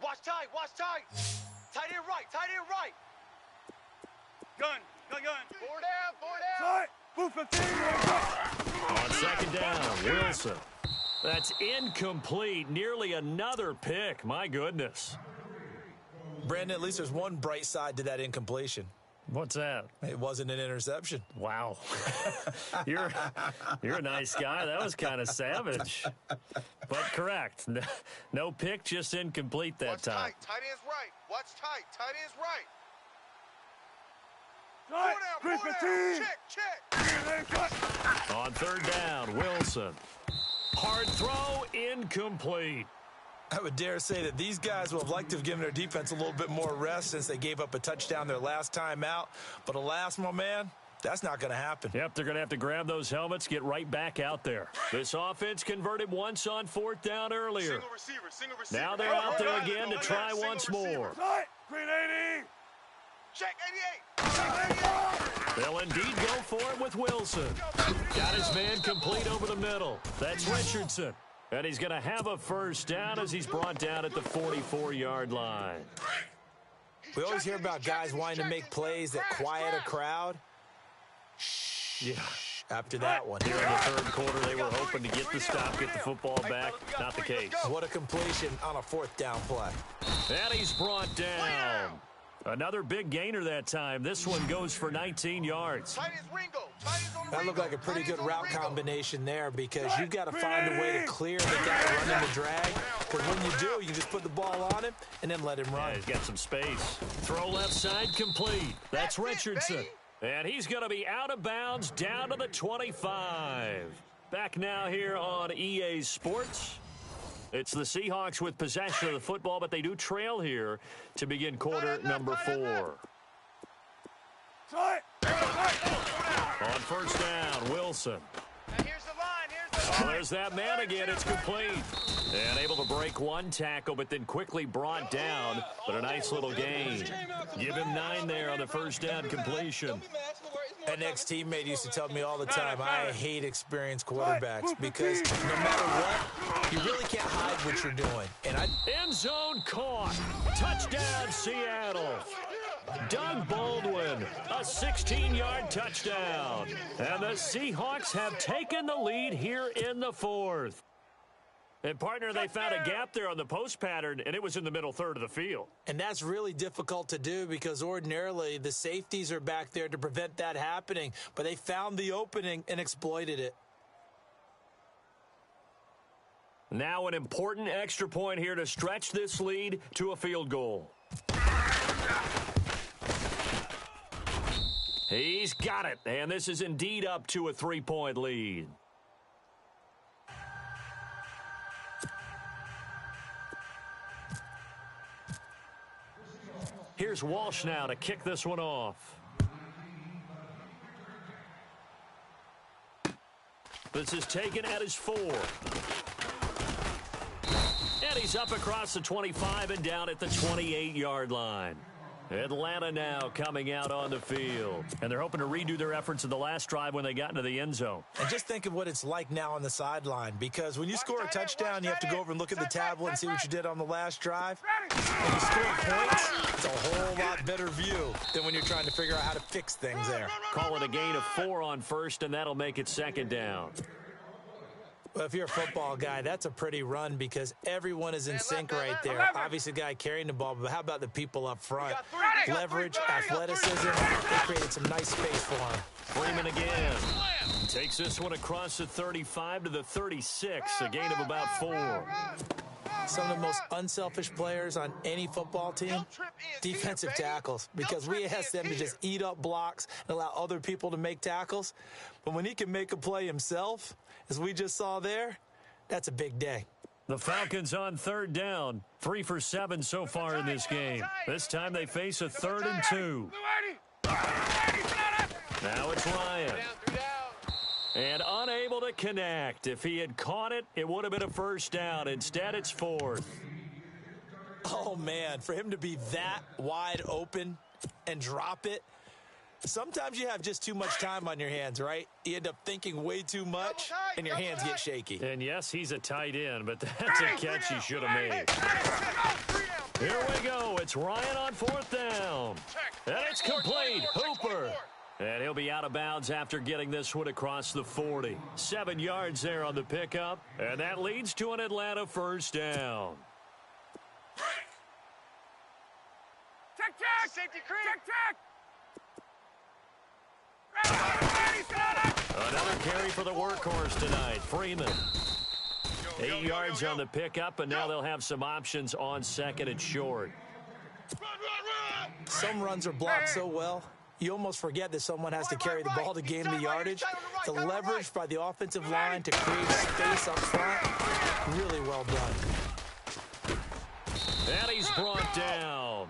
Watch tight, watch tight. Tight end right, tight end right. Gun. Four down. On second down, Wilson. That's incomplete. Nearly another pick. My goodness. Brandon, at least there's one bright side to that incompletion. What's that? It wasn't an interception. Wow. You're a nice guy. That was kind of savage. But correct. No pick, just incomplete that time. Watch tight. Tight end's right. Watch tight. Tight end's right. Check. On third down, Wilson. Hard throw, incomplete. I would dare say that these guys will have liked to have given their defense a little bit more rest since they gave up a touchdown their last time out. But alas, my man, that's not going to happen. Yep, they're going to have to grab those helmets, get right back out there. This offense converted once on fourth down earlier. Single receiver. Now they're out there again to try once more. Green 80. Check 88. They'll indeed go for it with Wilson. Got his man complete over the middle. That's Richardson. And he's going to have a first down as he's brought down at the 44-yard line. We always hear about guys wanting to make plays that quiet a crowd. Yeah. After that one. Here in the third quarter, they were hoping to get the stop, get the football back. Not the case. What a completion on a fourth down play. And he's brought down. Another big gainer that time. This one goes for 19 yards. That looked like a pretty good route combination there because you've got to find a way to clear the guy running the drag. Because when you do, you can just put the ball on him and then let him run. Yeah, he's got some space. Throw left side complete. That's Richardson. And he's going to be out of bounds down to the 25. Back now here on EA Sports. It's the Seahawks with possession of the football, but they do trail here to begin quarter number 4. On first down, Wilson. Here's the line. Oh, there's that man again. It's complete. And able to break one tackle, but then quickly brought down. But a nice little gain. Give him 9 there on the first down completion. An ex-teammate used to tell me all the time, I hate experienced quarterbacks because no matter what, you really can't hide what you're doing. And End zone caught. Touchdown, Seattle. Doug Baldwin, a 16-yard touchdown. And the Seahawks have taken the lead here in the fourth. And, partner, they found a gap there on the post pattern, and it was in the middle third of the field. And that's really difficult to do because ordinarily the safeties are back there to prevent that happening. But they found the opening and exploited it. Now an important extra point here to stretch this lead to a field goal. He's got it, and this is indeed up to a 3-point lead. Here's Walsh now to kick this one off. This is taken at his 4. And he's up across the 25 and down at the 28-yard line. Atlanta now coming out on the field. And they're hoping to redo their efforts in the last drive when they got into the end zone. And just think of what it's like now on the sideline, because when you score a touchdown, you have to go over and look at the tablet and see what you did on the last drive. When you score points, it's a whole lot better view than when you're trying to figure out how to fix things there. Call it a gain of 4 on first, and that'll make it second down. Well, if you're a football guy, that's a pretty run because everyone is in sync right there. Obviously, the guy carrying the ball, but how about the people up front? Leverage, athleticism, they created some nice space for him. Freeman again. Takes this one across the 35 to the 36, a gain of about 4. Some of the most unselfish players on any football team, defensive tackles, because we ask them to just eat up blocks and allow other people to make tackles. But when he can make a play himself, as we just saw there, that's a big day. The Falcons on third down, 3 for 7 so far in this game. This time they face a 3rd and 2. Now it's Ryan. And unable to connect. If he had caught it, it would have been a first down. Instead, it's 4th. Oh, man, for him to be that wide open and drop it, Sometimes you have just too much time on your hands, right? You end up thinking way too much, and your hands get shaky. And yes, he's a tight end, but that's a catch he should have made. Here we go. It's Ryan on 4th down. And it's complete. Hooper. And he'll be out of bounds after getting this one across the 40. 7 yards there on the pickup. And that leads to an Atlanta 1st down. Check, check. Safety creep. Check, check. Another carry for the workhorse tonight, Freeman. 8 yards on the pickup, and now they'll have some options on 2nd and short. Some runs are blocked so well, you almost forget that someone has to carry the ball to gain the yardage. The leverage by the offensive line to create space up front, really well done. And he's brought down.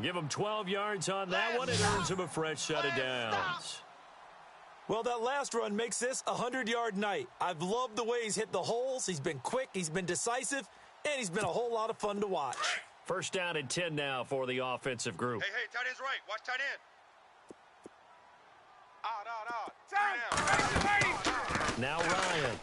Give him 12 yards on that one. It earns him a fresh set of downs. Well, that last run makes this a 100-yard night. I've loved the way he's hit the holes. He's been quick, he's been decisive, and he's been a whole lot of fun to watch. 1st down and 10 now for the offensive group. Hey, tight end's right. Watch tight end. Now Ryan.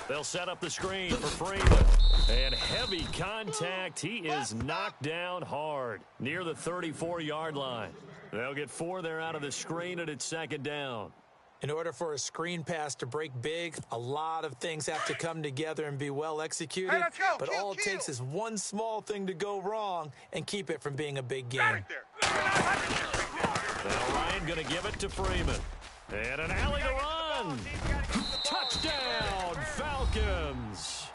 They'll set up the screen for Freeman. And heavy contact. He is knocked down hard near the 34-yard line. They'll get 4 there out of the screen, and it's 2nd down. In order for a screen pass to break big, a lot of things have to come together and be well executed. Hey, let's go. But all it takes is one small thing to go wrong and keep it from being a big game. Now Ryan going to give it to Freeman. And an alley to run. Touchdown, Falcons.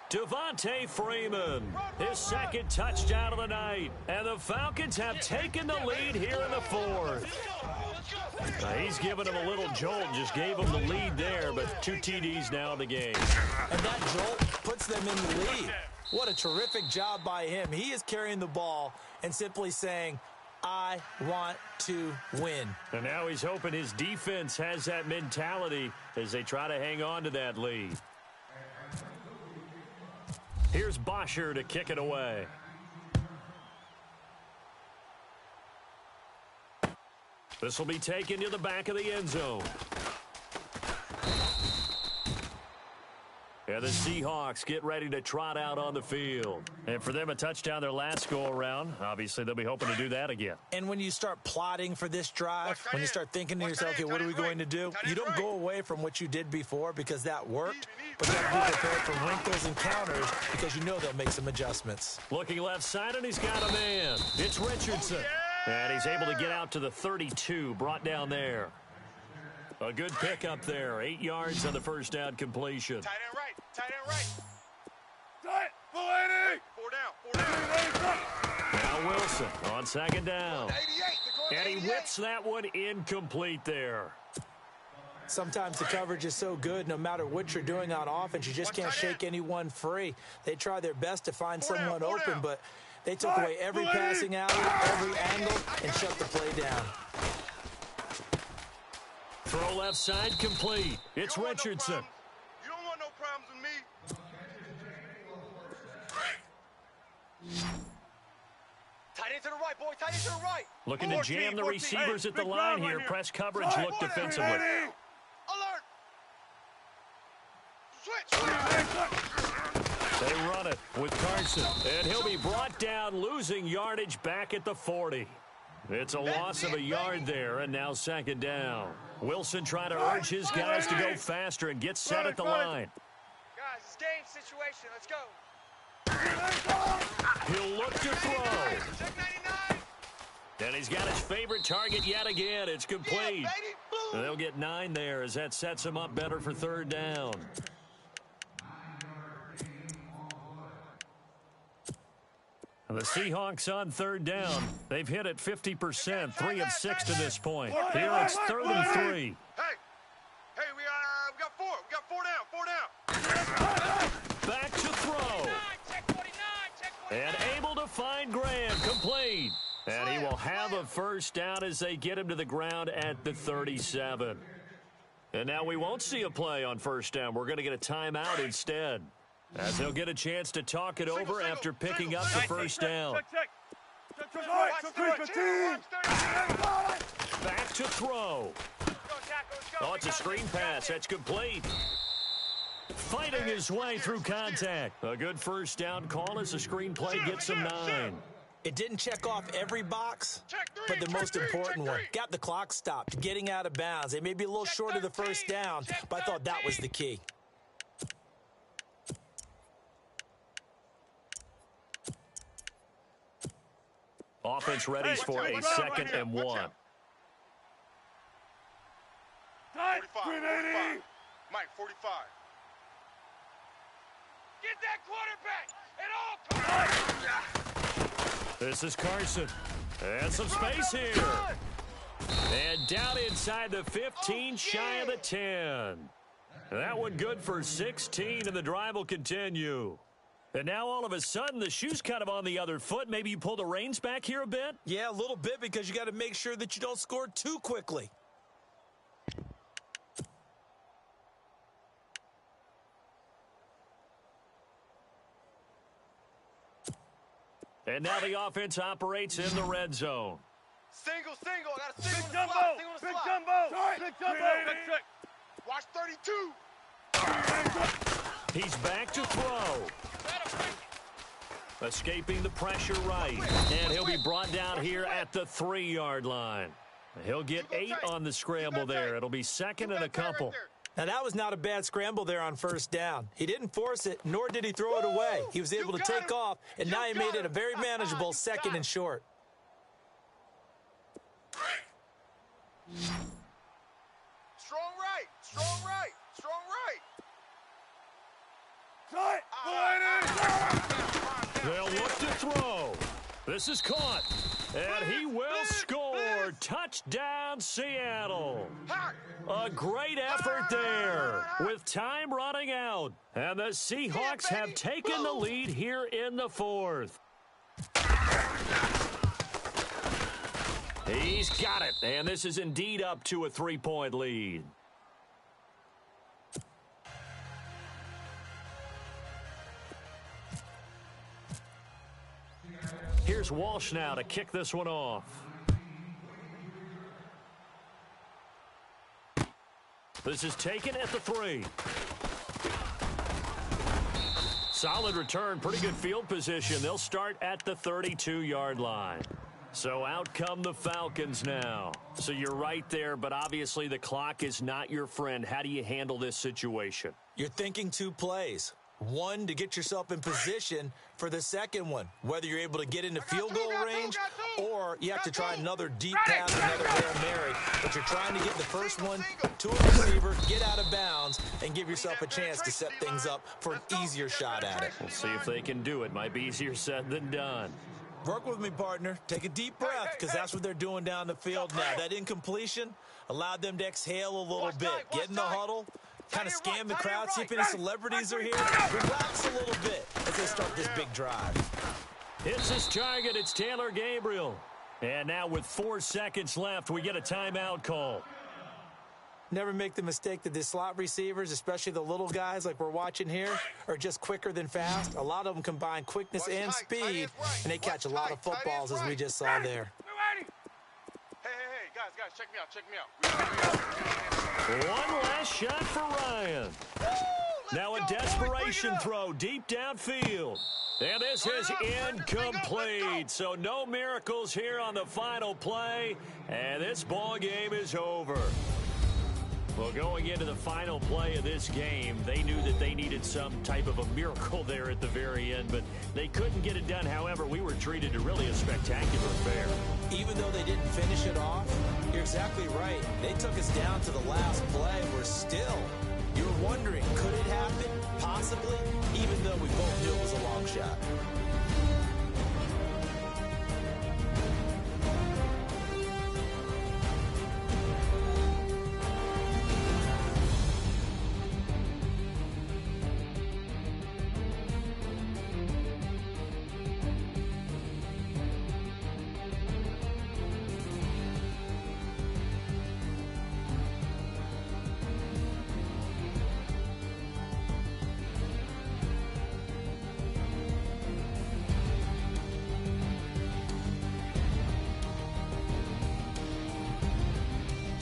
Devontae Freeman, his 2nd touchdown of the night. And the Falcons have taken the lead here in the 4th. He's given him a little jolt, just gave him the lead there, but 2 TDs now in the game. And that jolt puts them in the lead. What a terrific job by him. He is carrying the ball and simply saying, I want to win. And now he's hoping his defense has that mentality as they try to hang on to that lead. Here's Bosher to kick it away. This will be taken to the back of the end zone. And the Seahawks get ready to trot out on the field. And for them, a touchdown their last go-around. Obviously, they'll be hoping to do that again. And when you start plotting for this drive, when you start thinking to yourself, okay, what are we going to do? You don't go away from what you did before because that worked, but you have to be prepared for wrinkles and counters because you know they'll make some adjustments. Looking left side, and he's got a man. It's Richardson. And he's able to get out to the 32, brought down there. A good pickup there. 8 yards on the 1st down completion. Tight end right. Tight end right. Tight. 480. 4 down. Now Wilson on 2nd down. 88. And he whips that one incomplete there. Sometimes the coverage is so good, no matter what you're doing on offense, you just can't shake anyone free. They try their best to find someone open, but they took away every passing alley, every angle, and shut the play down. Throw left side complete. It's Richardson. You don't want no problems with me. Tight end to the right, boy. Tight end to the right. Looking to jam the receivers at the line here. Press coverage, look defensively. Alert. Switch. They run it with Carson. And he'll be brought down, losing yardage back at the 40. It's a loss of a yard there, and now 2nd down. Wilson trying to urge his guys to go faster and get set at the line. Guys, it's game situation. Let's go. He'll look to throw. Check 99. And he's got his favorite target yet again. It's complete. Yeah, baby. Boom. They'll get 9 there as that sets him up better for 3rd down. And the Seahawks on 3rd down. They've hit it 50%, 3 of 6 to this point. Here it's 3rd and 3. Hey, we got 4. We got 4 down. 4 down. Back to throw. And able to find Graham, complete. And he will have a 1st down as they get him to the ground at the 37. And now we won't see a play on 1st down. We're going to get a timeout instead, as they'll get a chance to talk it over after picking up the 1st down. Check. back to throw. Oh, it's a screen pass. That's complete. Fighting his way through contact. A good first down call as the screen play gets him 9. It didn't check off every box, but the most important one. Got the clock stopped, getting out of bounds. It may be a little short of the first down, but I thought that was the key. Offense ready for a 2nd and 1. 45, 45. Mike, 45. Get that quarterback! It all comes. This is Carson. And some space here. And down inside the 15, shy of the 10. That one good for 16, and the drive will continue. And now all of a sudden, the shoe's kind of on the other foot. Maybe you pull the reins back here a bit? Yeah, a little bit, because you got to make sure that you don't score too quickly. And now the offense operates in the red zone. Single. I got a single in the slot. Big jumbo. Watch 32. He's back to throw. Escaping the pressure right. And he'll be brought down here at the 3-yard line. He'll get 8 on the scramble there. It'll be 2nd and a couple. Now, that was not a bad scramble there on first down. He didn't force it, nor did he throw it away. He was able to take off, and now he made it a very manageable 2nd and short. Strong right. They'll look to throw. This is caught. And he will score. Touchdown, Seattle. A great effort there with time running out. And the Seahawks have taken the lead here in the 4th. He's got it. And this is indeed up to a 3-point lead. Here's Walsh now to kick this one off. This is taken at the 3. Solid return, pretty good field position. They'll start at the 32-yard line. So out come the Falcons now. So you're right there, but obviously the clock is not your friend. How do you handle this situation? You're thinking 2 plays. One, to get yourself in position for the second one, whether you're able to get into field goal range or you have to try another deep pass, another Hail Mary. But you're trying to get the first one to a receiver, get out of bounds, and give yourself a chance to set things up for an easier shot at it. We'll see if they can do it. Might be easier said than done. Work with me, partner. Take a deep breath, because that's what they're doing down the field now. That incompletion allowed them to exhale a little bit. Get in the huddle. Kind of scan the crowd, see if any celebrities are here. Relax a little bit as they start this big drive. Hits his target. It's Taylor Gabriel. And now with 4 seconds left, we get a timeout call. Never make the mistake that the slot receivers, especially the little guys like we're watching here, are just quicker than fast. A lot of them combine quickness and speed, and they catch a lot of footballs, as we just saw there. Hey, guys, check me out. One last shot for Ryan. Now a desperation throw deep downfield. And this is incomplete. So no miracles here on the final play. And this ball game is over. Well, going into the final play of this game, they knew that they needed some type of a miracle there at the very end, but they couldn't get it done. However, we were treated to really a spectacular affair. Even though they didn't finish it off, you're exactly right. They took us down to the last play. We're still, you're wondering, could it happen? Possibly, even though we both knew it was a long shot.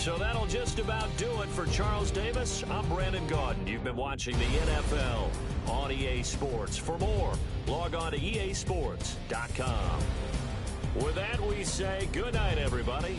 So that'll just about do it for Charles Davis. I'm Brandon Gaudin. You've been watching the NFL on EA Sports. For more, log on to easports.com. With that, we say good night, everybody.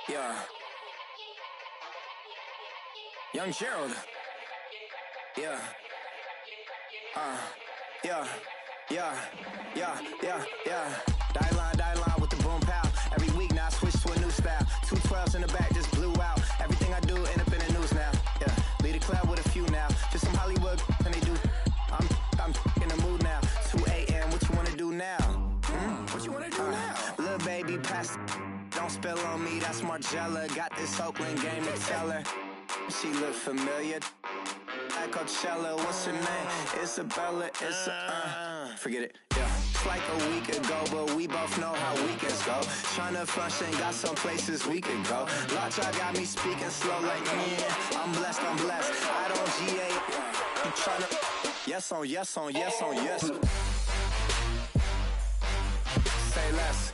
Yeah. Young Gerald. Yeah. Yeah. Die line with the boom pow. Every week now I switch to a new style. 212s in the back just blew out. Everything I do end up in the news now. Yeah. Lead a club with a few now. Just some Hollywood and they do. I'm in the mood now. 2 a.m. What you wanna do now? What you wanna do now? Little baby pass. Don't spill on me, that's Margella. Got this Oakland game to tell her. She look familiar. Like Coachella, what's her name? Isabella, forget it, yeah. It's like a week ago, but we both know how weekends go. Tryna function, got some places we could go. Lockjaw got me speaking slow like, yeah, I'm blessed. I don't GA, I'm tryna, yes on yes. Say less.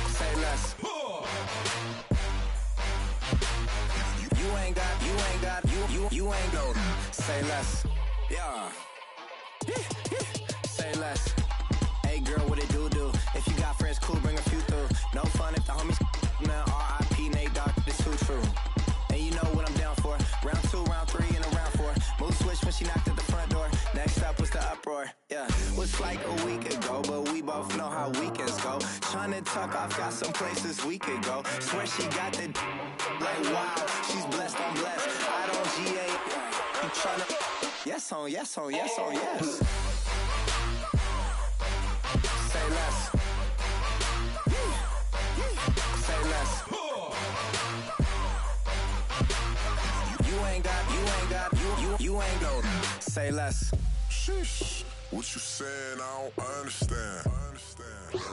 Say less. You ain't go. Say less. Yeah. Say less. Hey girl, what it do? If you got friends, cool, bring a few through. No fun if the homies now R.I.P. Nate Dogg, this too true. And you know what I'm down for. Round 2, round 3, and a round 4. Mood switch when she knocked at the front door. Next up was the uproar. Yeah. Was like a week ago, but we both know how weekends go. Tryna tuck off, got some places we could go. Swear she got the like wow, she's blessed, I'm blessed. I don't GA. You tryna yes on yes. Say less. Say less. You ain't go. Say less. Sheesh. What you saying? I don't understand.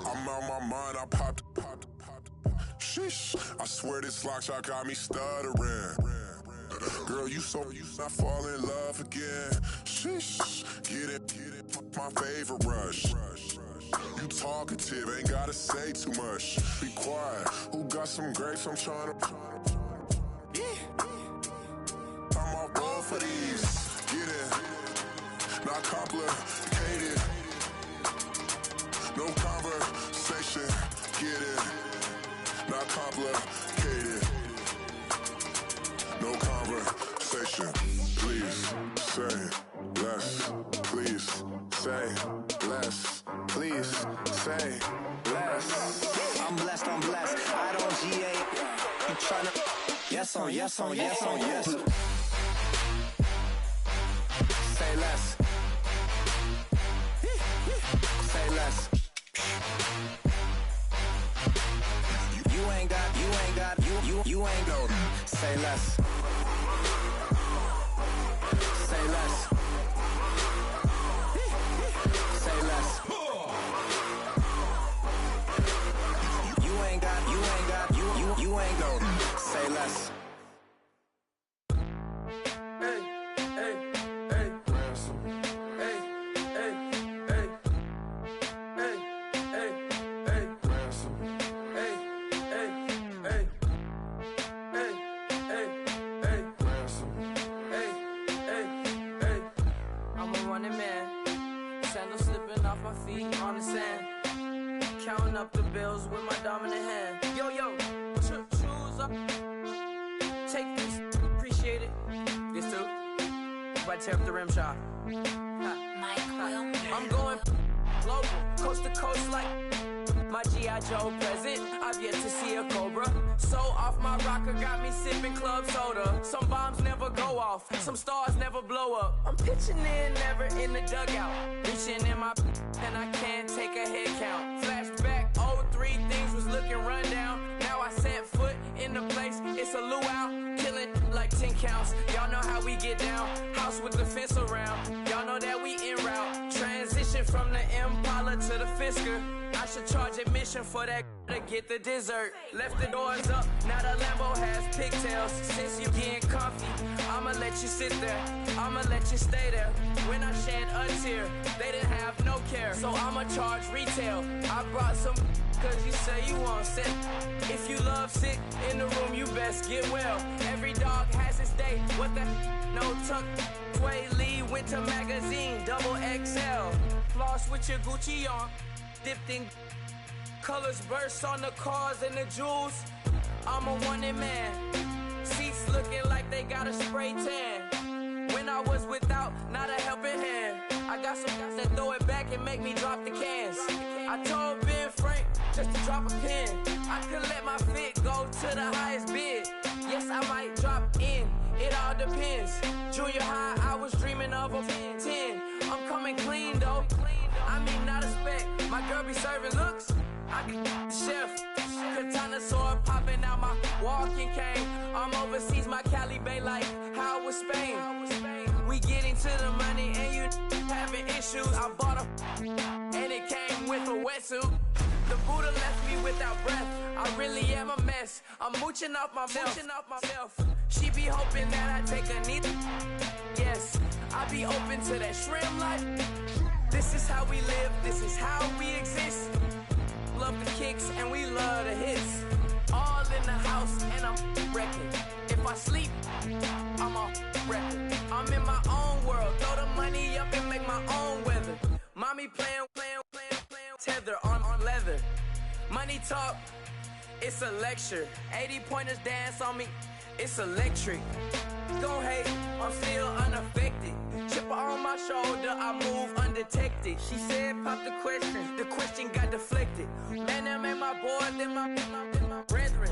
I'm out my mind. I popped. Sheesh. I swear this lock shot got me stuttering. Girl, you not fall in love again. Sheesh. Get it. My favorite rush. You talkative, ain't gotta say too much. Be quiet. Who got some grapes? I'm trying to. I'm all going for these. Get it. Not complicated. No conversation. Get it. Not complicated. No conversation. Please say less. Please say less. Please say less. I'm blessed. I don't G8. You tryna. Yes on yes. Say less. Say less. You ain't got. You ain't got. Say less. Say less. Say less. You ain't got. You ain't got. Say less. Up the bills with my dominant hand. Yo, choose up. Take this, appreciate it. This too. If I tear up the rim shot. I'm going global, coast to coast like my G.I. Joe present. I've yet to see a Cobra. So off my rocker got me sipping club soda. Some bombs never go off, some stars never blow up. I'm pitching in, never in the dugout. Reaching in my and I can't take a head count. Flashback, 03, things was looking run down. Now I set foot in the place, it's a luau. Killing like 10 counts, y'all know how we get down. House with the fence around, y'all know that we en route. Transition from the Impala to the Fisker. I should charge admission for that to get the dessert. Left the doors up, now the Lambo has pigtails. Since you getting comfy, I'ma let you sit there, I'ma let you stay there. When I shed a tear, they didn't have no care, so I'ma charge retail. I brought some cause you say you want sick. If you love sick in the room, you best get well. Every dog has its day, what the no tuck. Sway Lee, Winter Magazine, double XL. Floss with your Gucci on, dipped in colors burst on the cars and the jewels. I'm a wanted man. Seats looking like they got a spray tan. When I was without, not a helping hand. I got some guys that throw it back and make me drop the cans. I told Ben Frank just to drop a pin. I could let my fit go to the highest bid. Yes, I might drop in, it all depends. Junior high, I was dreaming of a 10. I'm coming clean though. I mean, not a spec. My girl be serving looks. I can the chef. Katana sword popping out my walking cane. I'm overseas, my Cali Bay like how was Spain. We getting to the money and you having issues. I bought a and it came with a wetsuit. The Buddha left me without breath. I really am a mess. I'm mooching off myself. She be hoping that I take a knee. Yes, I be open to that shrimp life. This is how we live, this is how we exist. Love the kicks and we love the hits. All in the house and I'm wrecking. If I sleep, I'm on record. I'm in my own world, throw the money up and make my own weather. Mommy playing, tether on leather. Money talk, it's a lecture. 80 pointers dance on me, it's electric. Don't hate, I'm still unaffected. Chipper on my shoulder, I move undetected. She said pop the question got deflected. Man, them ain't my boy, them my brethren.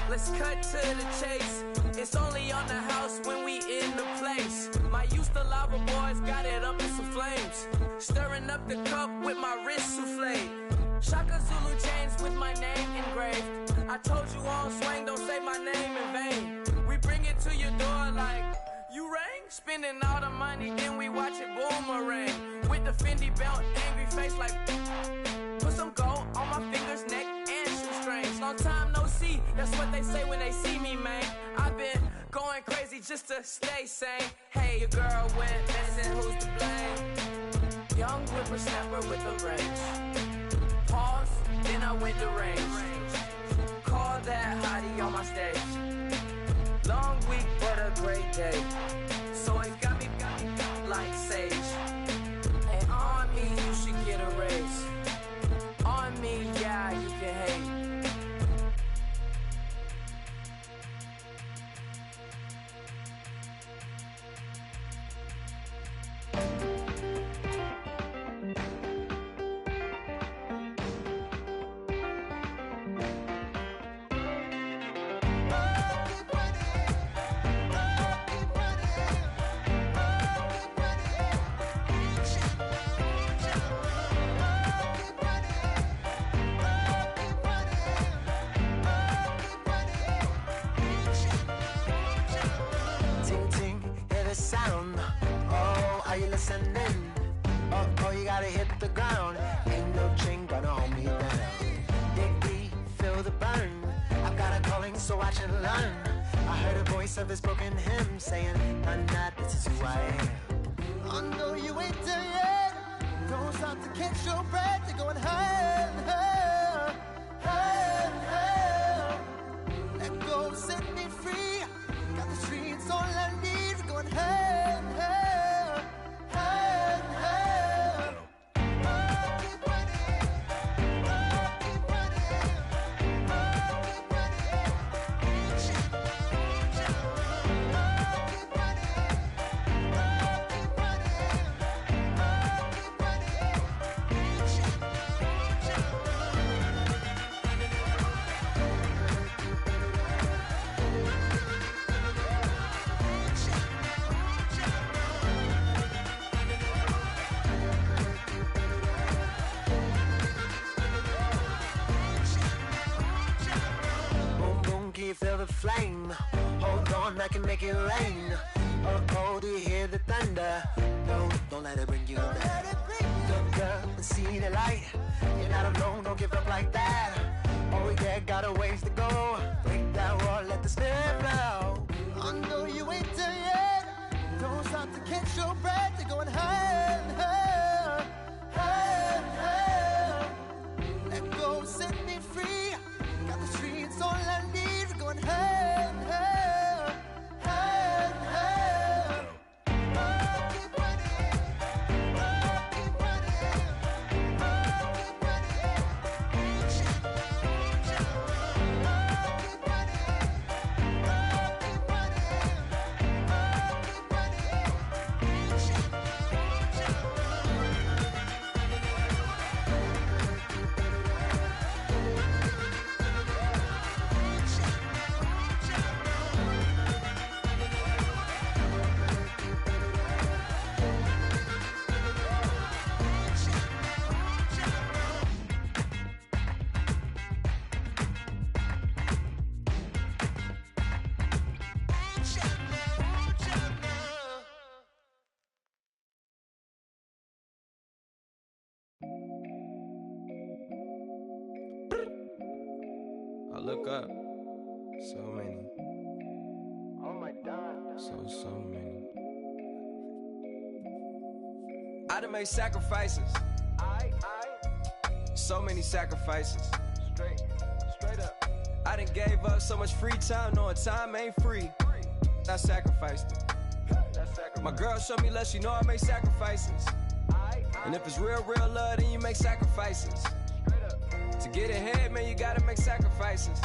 Let's cut to the chase. It's only on the house when we in the place. My used to lava boys got it up in some flames. Stirring up the cup with my wrist souffle. Shaka Zulu chains with my name engraved. I told you on swing, don't say my name in vain. We bring it to your door like, you rang? Spin spending all the money, then we watch it boomerang. With the Fendi belt, angry face like put some gold on my fingers, neck, and shoestrings. Long time no see, that's what they say when they see me, man. I've been going crazy just to stay sane. Hey, your girl went missing, who's to blame? Young whippersnapper with a range. Pause, then I went to range. Call that hottie on my stage. Long week, but a great day. So it got me like sage. And on me, you should get a raise. On me, yeah, you can hate. Sound, oh, are you listening? Oh, you gotta hit the ground. Ain't no chain gonna hold me down. Dig deep, feel the burn. I've got a calling, so watch and learn. I heard a voice of this broken hymn saying, nah, this is who I am. I know you ain't there yet. Don't stop to catch your breath. You're going higher and higher, higher and higher. Let go, set me free. Got the streets all I need. Going higher and higher, higher and higher. Keep running, keep running, keep running. Keep Feel the flame. Hold on, I can make it rain. Oh, do you hear the thunder? No, don't let it bring you down. Look up and see the light. You're not alone, don't give up like that. Oh yeah, got a ways to go. Break that wall, let the spirit flow. I know you ain't there yet. Don't stop to catch your breath. You're going higher and higher, higher and higher. Let go, set me free. Got the streets all I need. Going higher and higher, higher and higher. Keep running, keep running, keep running. Keep I look up, so many. Oh my God. So many. I done made sacrifices. So many sacrifices. Straight up. I done gave up so much free time, knowing time ain't free. I sacrificed it. My girl showed me love, she know I make sacrifices. And if it's real love, then you make sacrifices. To get ahead, man, you gotta make sacrifices.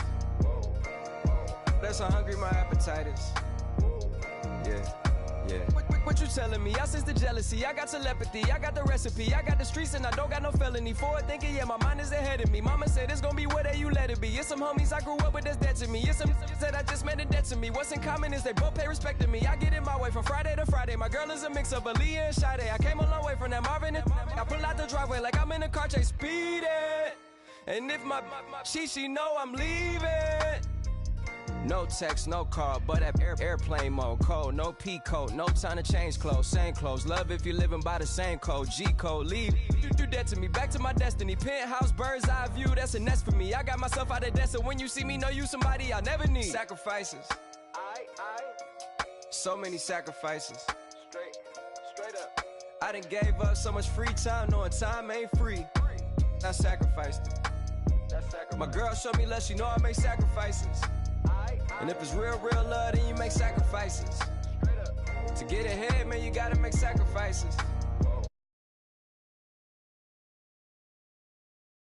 That's how hungry my appetite is. Yeah. What you telling me? I sense the jealousy, I got telepathy, I got the recipe, I got the streets and I don't got no felony. Forward thinking, yeah, my mind is ahead of me. Mama said it's gonna be whatever you let it be. It's some homies I grew up with that's dead to me. It's some that I just made a debt to me. What's in common is they both pay respect to me. I get in my way from Friday to Friday. My girl is a mix of Aaliyah and Sade. I came a long way from that Marvin and I pull out the driveway like I'm in a car chase speeding. And if my she know I'm leaving. No text, no call, but at airplane mode. Cold, no P code, no time to change clothes. Same clothes, love if you're living by the same code. G code, leave. You do that to me, back to my destiny. Penthouse, bird's eye view, that's a nest for me. I got myself out of debt, so when you see me, know you somebody I never need. Sacrifices. So many sacrifices. Straight up. I done gave up so much free time, knowing time ain't free. I sacrificed it. My girl showed me love, she know I make sacrifices. And if it's real love, then you make sacrifices. To get ahead, man, you gotta make sacrifices.